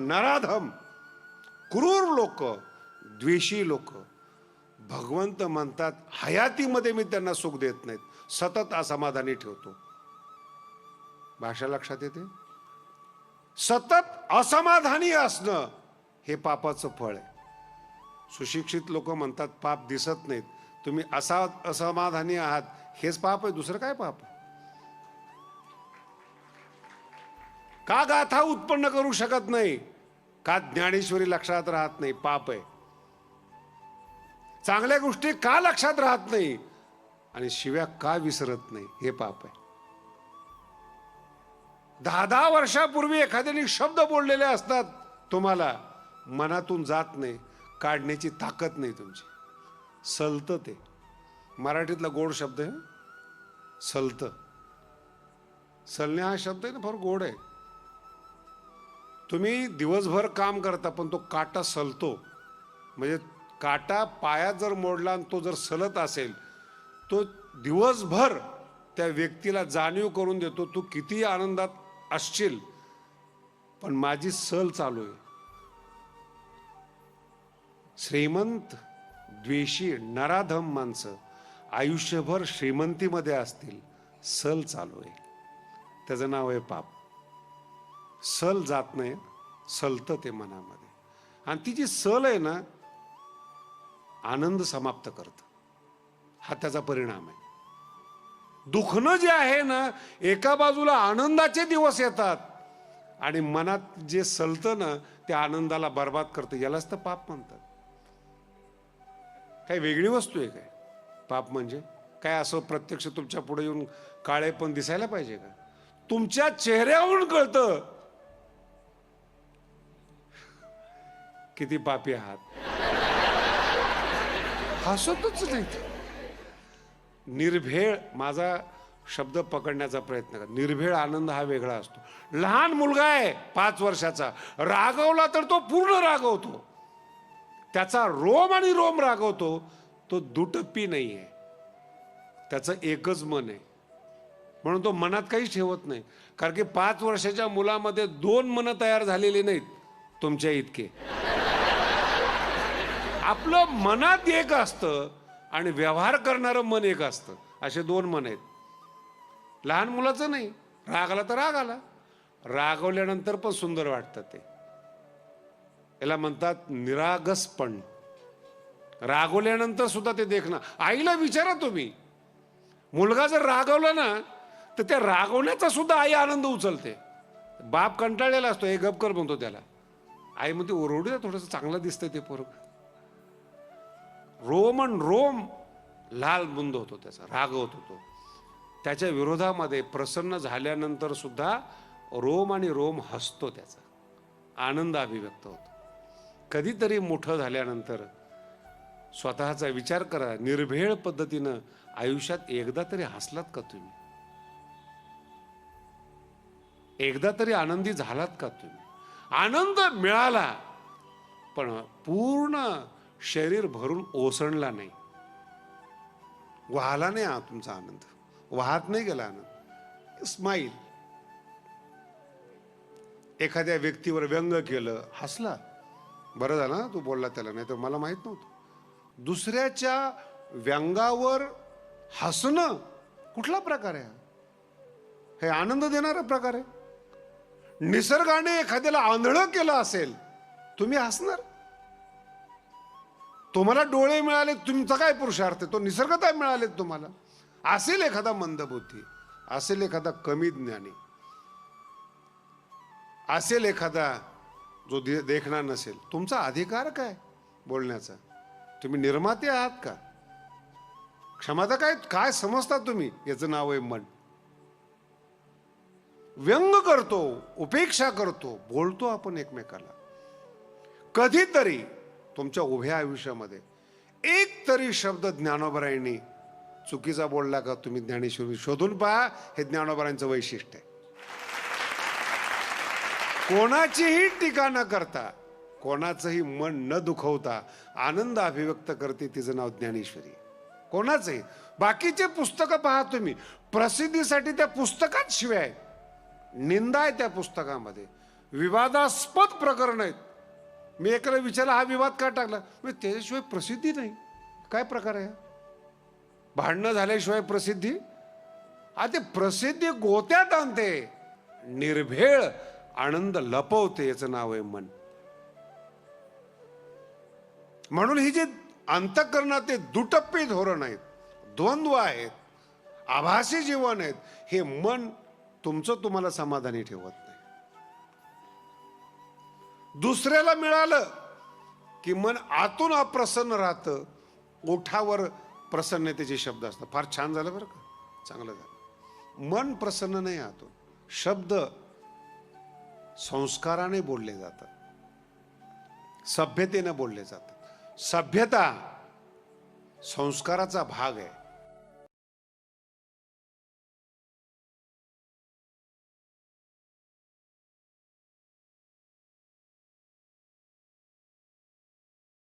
नराधम, क्रूर लोक, द्वेषी लोक, भगवंत म्हणतात हयातीमध्ये मी त्यांना सुख देत नाहीत, सतत असमाधानी ठेवतो. भाषा लक्षात येते? सतत असमाधानी असणं हे पापाचं फळ आहे. सुशिक्षित लोक म्हणतात पाप दिसत नाहीत, तुम्ही असमाधानी आहात हेच पाप आहे, दुसरं काय पाप? का गाथा उत्पन्न करू शकत नाही? का ज्ञानेश्वरी लक्षात राहत नाही? पाप आहे. चांगल्या गोष्टी का लक्षात राहत नाही आणि शिव्या का विसरत नाही? हे पाप आहे. 10 वर्षापूर्वी एखाद्याने शब्द बोललेले असतात, तुम्हाला मनातून जात नाही, काढण्याची ताकद नाही तुमची, सलतं. ते मराठीतला गोड शब्द आहे सलतं. सलणे हा शब्द आहे ना, फार गोड आहे. तुम्ही दिवसभर काम करता पण तो काटा सलतो. म्हणजे काटा पायात जर मोडला आणि तो जर सलत असेल, तो दिवसभर त्या व्यक्तीला जाणीव करून देतो तू किती आनंदात असशील पण माझी सल चालू आहे. श्रीमंत, द्वेषी, नराधम माणसं आयुष्यभर श्रीमंतीमध्ये असतील, सल चालू आहे, त्याचं नाव आहे पाप. सल जात नाही, सलतं ते मनामध्ये. आणि ती जी सल आहे ना, आनंद समाप्त करतं, हा त्याचा परिणाम आहे. दुखणं जे आहे ना, एका बाजूला आनंदाचे दिवस येतात आणि मनात जे सलतं ना, ते आनंदाला बर्बाद करतं. यालाच तर पाप म्हणतात. काही वेगळी वस्तू आहे काय पाप म्हणजे? काय असं प्रत्यक्ष तुमच्या पुढे येऊन काळे पण दिसायला पाहिजे का? तुमच्या चेहऱ्यावरून कळतं किती पापी आहात. हसतच नाही. निर्भेळ, माझा शब्द पकडण्याचा प्रयत्न कर. निर्भेळ आनंद हा वेगळा असतो. लहान मुलगा आहे 5 वर्षाचा, रागवला तर तो पूर्ण रागवतो, त्याचा रोम आणि रोम रागवतो. तो दुटप्पी नाही आहे, त्याचं एकच मन आहे, म्हणून तो मनात काहीच ठेवत नाही. कारण की 5 वर्षाच्या मुलामध्ये 2 मन तयार झालेले नाहीत तुमच्या इतके. आपलं मनात एक असतं आणि व्यवहार करणारं मन एक असतं, असे 2 मन आहेत. लहान मुलाचं नाही, राग आला तर राग आला, रागवल्यानंतर पण सुंदर वाटतं ते. याला म्हणतात निरागसपण. रागवल्यानंतर सुद्धा ते देखणं. आईला विचारा तुम्ही, मुलगा जर रागवला ना तर त्या रागवण्याचा सुद्धा आई आनंद उचलते. बाप कंटाळलेला असतो, हे गप कर म्हणतो त्याला, आई म्हणते ओरडू द्या थोडंसं, चांगलं दिसतंय ते पोरग. रोम आणि रोम लाल बुंद होतो त्याचा, रागवत होतो. त्याच्या विरोधामध्ये प्रसन्न झाल्यानंतर सुद्धा रोम आणि रोम हसतो, त्याचा आनंद अभिव्यक्त होतो. कधीतरी मोठं झाल्यानंतर स्वतःचा विचार करा, निर्भेळ पद्धतीनं आयुष्यात एकदा तरी हसलात का तुम्ही? एकदा तरी आनंदी झालात का तुम्ही? आनंद मिळाला पण पूर्ण शरीर भरून ओसंडला नाही, वाहला नाही. हा तुमचा आनंद वाहत नाही गेला आनंद. स्माईल. एखाद्या व्यक्तीवर व्यंग केलं, हसला, बरं झालं ना तू बोलला त्याला, नाही तर मला माहित नव्हतं. दुसऱ्याच्या व्यंगावर हसणं कुठला प्रकार आहे? हे आनंद देणारा प्रकार आहे. निसर्गाने एखाद्याला आंधळं केलं असेल, तुम्ही हसणार? तुम्हाला डोळे मिळाले, तुमचा काय पुरुषार्थ आहे? तो निसर्ग काय मिळाले तुम्हाला? असेल एखादा मंदबुद्धी, असेल एखादा कमी ज्ञानी, असेल एखादा जो देखणार नसेल. तुमचा अधिकार काय बोलण्याचा? तुम्ही निर्माते आहात का? क्षमता काय काय समजता तुम्ही? याचं नाव आहे मन. व्यंग करतो, उपेक्षा करतो, बोलतो आपण एकमेकाला. कधीतरी तुमच्या उभ्या आयुष्यामध्ये एक तरी शब्द ज्ञानोबरायांनी चुकीचा बोलला का? तुम्ही ज्ञानेश्वरी शोधून पहा, हे ज्ञानोबरायांचं वैशिष्ट्य आहे. कोणाचीही टीका न करता, कोणाचंही मन न दुखवता आनंद अभिव्यक्त करते, तिचं नाव ज्ञानेश्वरी. कोणाचंही. बाकीचे पुस्तकं पहा तुम्ही, प्रसिद्धीसाठी त्या पुस्तकात शिवाय निंदा आहे त्या पुस्तकामध्ये, विवादास्पद प्रकरण आहेत. मी एकाला विचारलं हा विवाद का टाकला, म्हणजे त्याच्याशिवाय प्रसिद्धी नाही. काय प्रकार आहे? भांडणं झाल्याशिवाय प्रसिद्धी? ते प्रसिद्धी गोत्यात आणते, निर्भेळ आनंद लपवते. याचं नाव आहे मन. म्हणून ही जे अंतःकरणात दुटप्पी धोरण आहेत, द्वंद्व आहेत, आभासी जीवन आहेत, हे मन तुमचं तुम्हाला समाधानी ठेवत नाही. दुसऱ्याला मिळालं की मन आतून अप्रसन्न राहतं. ओठावर प्रसन्नतेचे शब्द असतात. फार छान झालं बरं का, चांगलं झालं. मन प्रसन्न नाही आतून. शब्द संस्काराने बोलले जातात, सभ्यतेने बोलले जातात. सभ्यता संस्काराचा भाग आहे.